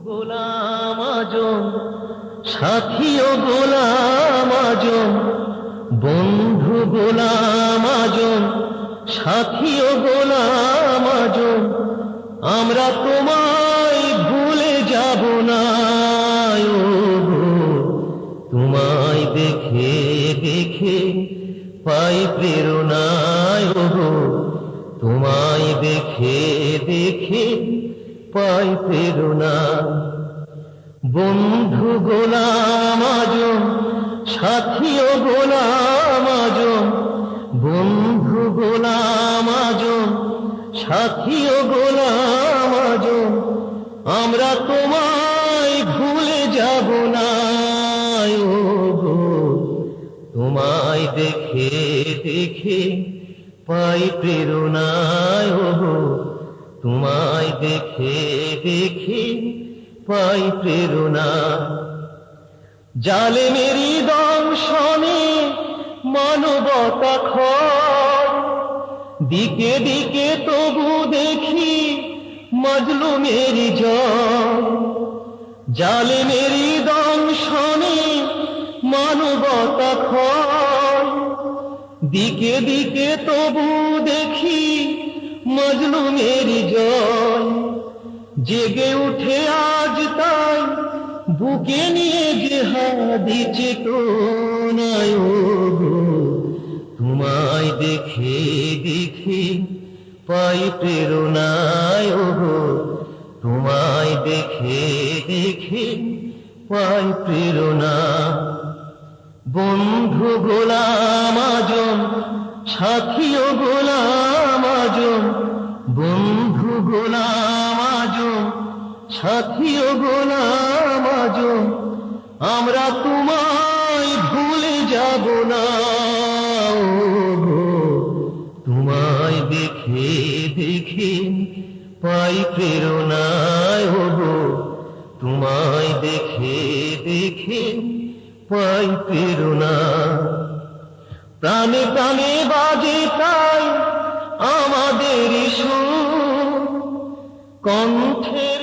গোলাম আজম, সাথীও গোলাম আজম, বন্ধু গোলাম আজম, সাথীও গোলাম আজম, আমরা তোমায় ভুলে যাব না। ও গো, তোমায় দেখে দেখে পাই প্রেরণা। ও গো, তোমায় দেখে দেখে পাই প্রেরণা। বন্ধু গোলাম আজম, সাথীও গোলাম আজম, বন্ধু গোলাম আজম, সাথীও গোলাম আজম, আমরা তোমায় ভুলে যাব না। ও গো, তোমায় দেখে দেখে পাই প্রেরণা। ও গো, তোমায় দেখে দেখে পাই প্রেরণা। জালেমেরই দংশনে মানবতা ক্ষয়, দিকে দিকে তবু দেখি মাজলুমেরই জয়। জালেমেরই দংশনে মানবতা ক্ষয়, দিকে দিকে তবু দেখি মাজলুমেরই জয়। জেগে উঠে আজ তাই বুকে নিয়ে জিহাদি চেতনা। ও গো, তোমায় দেখে দেখে পাই প্রেরণা। ও গো, তোমায় দেখে দেখে পাই প্রেরণা। বন্ধু গোলাম আজম, সাথীও গোলাম আজম, বন্ধু গোলাম আজম, সাথীও গোলাম আজম, আমরা তোমায় ভুলে যাব না। ও গো, তোমায় দেখে দেখে পাই প্রেরণা। ও গো, তোমায় দেখে দেখে পাই প্রেরণা। প্রাণে প্রাণে বাজে তাই আমাদের সুর, কণ্ঠের